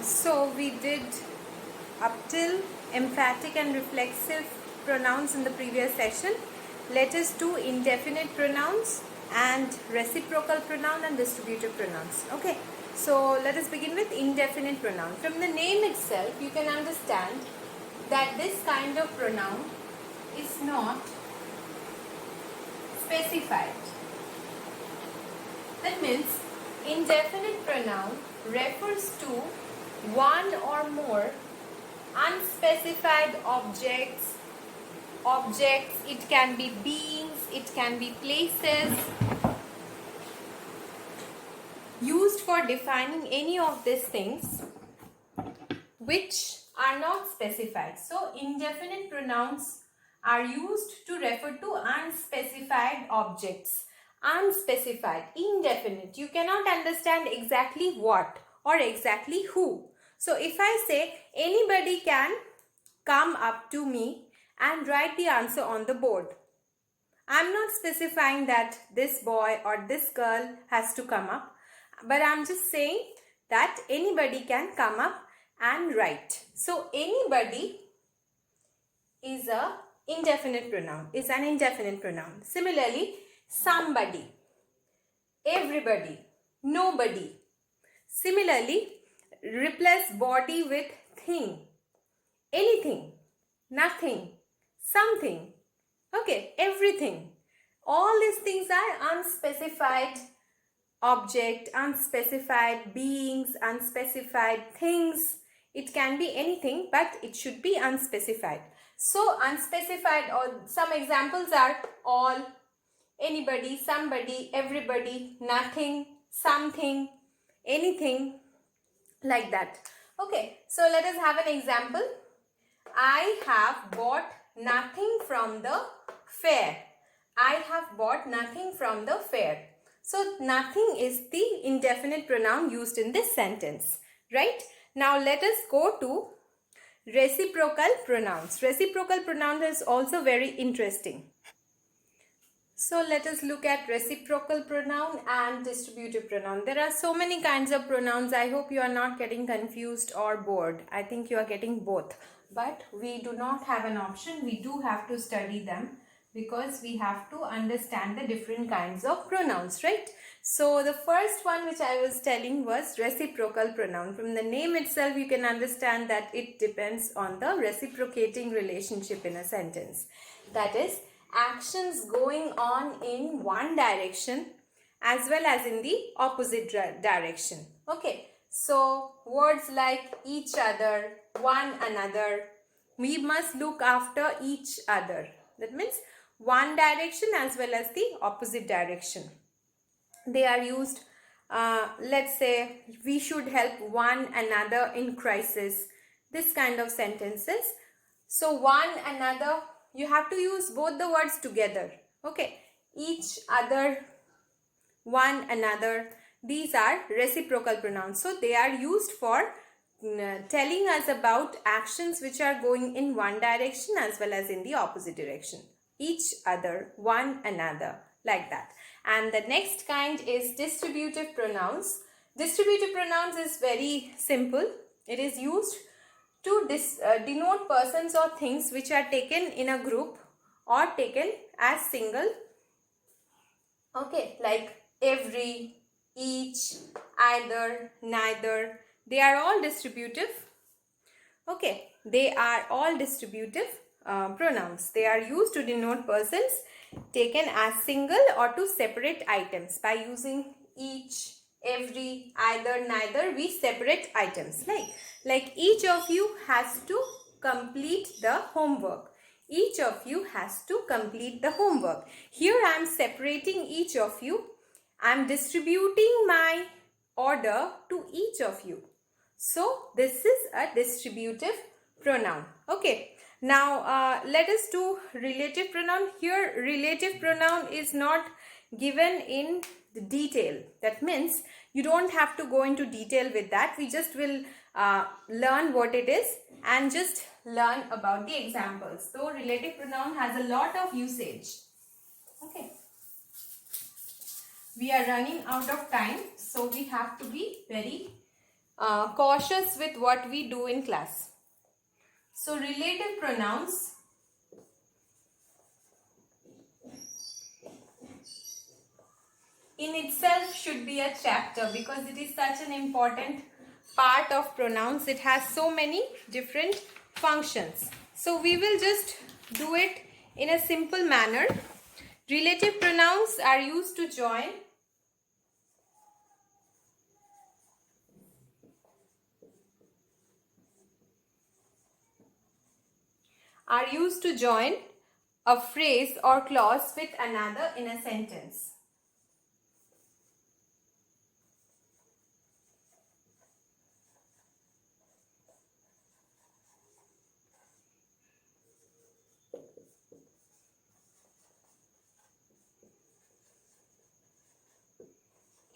So we did up till emphatic and reflexive pronouns in the previous session. Let us do indefinite pronouns and reciprocal pronoun and distributive pronouns. Okay, so let us begin with indefinite pronoun. From the name itself, you can understand that this kind of pronoun is not specified. That means indefinite pronoun refers to one or more unspecified objects. It can be beings, it can be places, used for defining any of these things which are not specified. So indefinite pronouns are used to refer to unspecified objects. Unspecified, indefinite. You cannot understand exactly what or exactly who. So if I say anybody can come up to me and write the answer on the board, I'm not specifying that this boy or this girl has to come up, but I'm just saying that anybody can come up and write. So anybody is an indefinite pronoun. Similarly, somebody, everybody, nobody. Similarly, replace body with thing, anything, nothing, something, okay, everything. All these things are unspecified object, unspecified beings, unspecified things. It can be anything, but it should be unspecified. So unspecified, or some examples are all, anybody, somebody, everybody, nothing, something, anything, like that. Okay, so let us have an example. I have bought nothing from the fair. I have bought nothing from the fair. So nothing is the indefinite pronoun used in this sentence, right? Now let us go to reciprocal pronouns. Reciprocal pronoun is also very interesting. So let us look at reciprocal pronoun and distributive pronoun. There are so many kinds of pronouns. I hope you are not getting confused or bored. I think you are getting both. But we do not have an option. We do have to study them because we have to understand the different kinds of pronouns, right? So the first one which I was telling was reciprocal pronoun. From the name itself, you can understand that it depends on the reciprocating relationship in a sentence. That is, actions going on in one direction as well as in the opposite direction. Okay, so words like each other, one another, we must look after each other. That means one direction as well as the opposite direction. They are used, let's say, we should help one another in crisis. This kind of sentences. So one another, you have to use both the words together. Okay, each other, one another, these are reciprocal pronouns. So they are used for telling us about actions which are going in one direction as well as in the opposite direction. Each other, one another, like that. And the next kind is distributive pronouns. Distributive pronouns is very simple. It is used to denote persons or things which are taken in a group or taken as single. Okay, like every, each, either, neither. They are all distributive. Okay, they are all distributive pronouns. They are used to denote persons taken as single or to separate items. By using each, every, either, neither, we separate items. Like each of you has to complete the homework. Each of you has to complete the homework. Here I am separating each of you. I am distributing my order to each of you. So this is a distributive pronoun. Okay. Now let us do relative pronoun. Here relative pronoun is not given in detail. That means you don't have to go into detail with that. We just will learn what it is and just learn about the examples. So relative pronoun has a lot of usage. Okay. We are running out of time, so we have to be very cautious with what we do in class. So relative pronouns in itself should be a chapter because it is such an important part of pronouns. It has so many different functions. So we will just do it in a simple manner. Relative pronouns are used to join a phrase or clause with another in a sentence.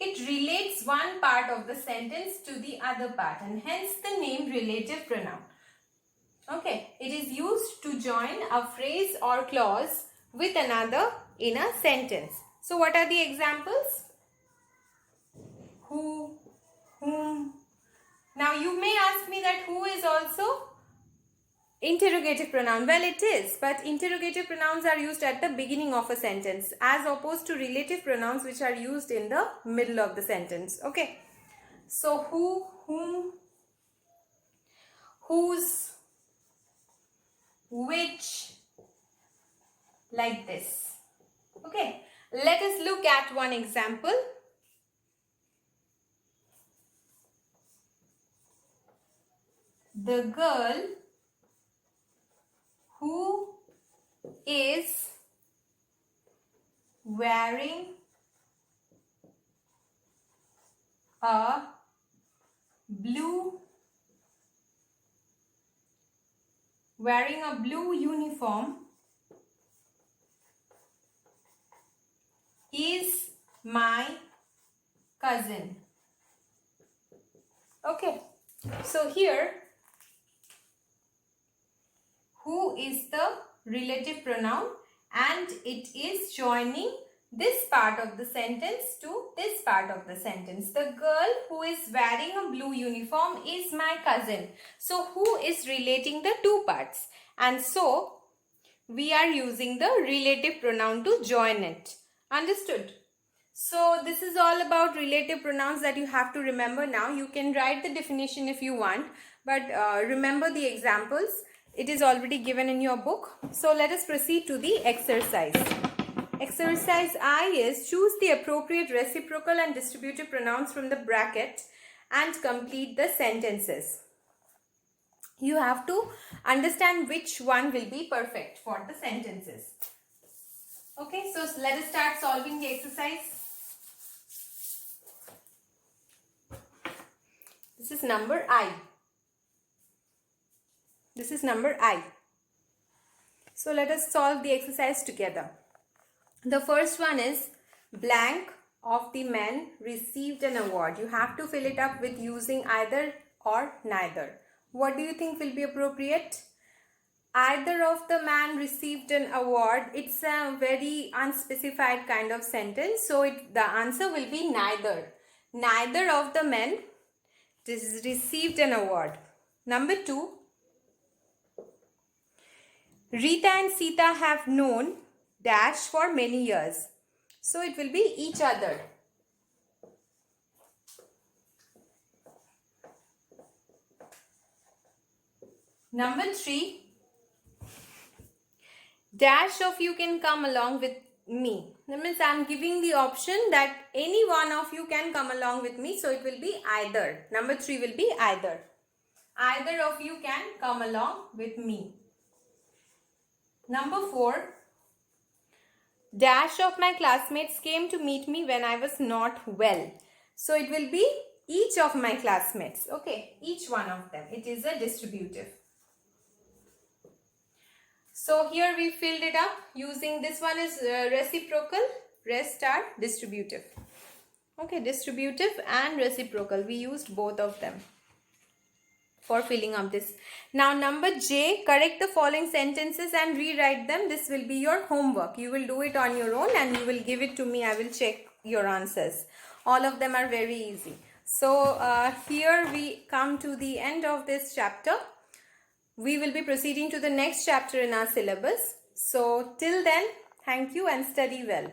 It relates one part of the sentence to the other part and hence the name relative pronoun. Okay, it is used to join a phrase or clause with another in a sentence. So what are the examples? Who, whom. Now you may ask me that who is also interrogative pronoun. Well, it is, but interrogative pronouns are used at the beginning of a sentence as opposed to relative pronouns which are used in the middle of the sentence. Okay, so who, whom, whose, which, like this. Okay, let us look at one example. The girl who is wearing a blue uniform is my cousin. Okay, so here who is the relative pronoun and it is joining this part of the sentence to this part of the sentence. The girl who is wearing a blue uniform is my cousin. So who is relating the two parts? And so we are using the relative pronoun to join it. Understood? So this is all about relative pronouns that you have to remember now. You can write the definition if you want, but remember the examples. It is already given in your book. So let us proceed to the exercise. Exercise I is choose the appropriate reciprocal and distributive pronouns from the bracket and complete the sentences. You have to understand which one will be perfect for the sentences. Okay, so let us start solving the exercise. This is number I. This is number I. So let us solve the exercise together. The first one is blank of the men received an award. You have to fill it up with using either or neither. What do you think will be appropriate? Either of the man received an award. It's a very unspecified kind of sentence. So the answer will be neither. Neither of the men received an award. Number 2. Rita and Sita have known dash for many years. So it will be each other. Number 3. Dash of you can come along with me. That means I am giving the option that any one of you can come along with me. So it will be either. Number 3 will be either. Either of you can come along with me. Number 4. Dash of my classmates came to meet me when I was not well. So it will be each of my classmates. Okay, each one of them. It is a distributive. So here we filled it up using this one is reciprocal. Rest are distributive. Okay, distributive and reciprocal. We used both of them for filling up this. Now number J, correct the following sentences and rewrite them. This will be your homework. You will do it on your own and you will give it to me. I will check your answers. All of them are very easy. So here we come to the end of this chapter. We will be proceeding to the next chapter in our syllabus. So till then, thank you and study well.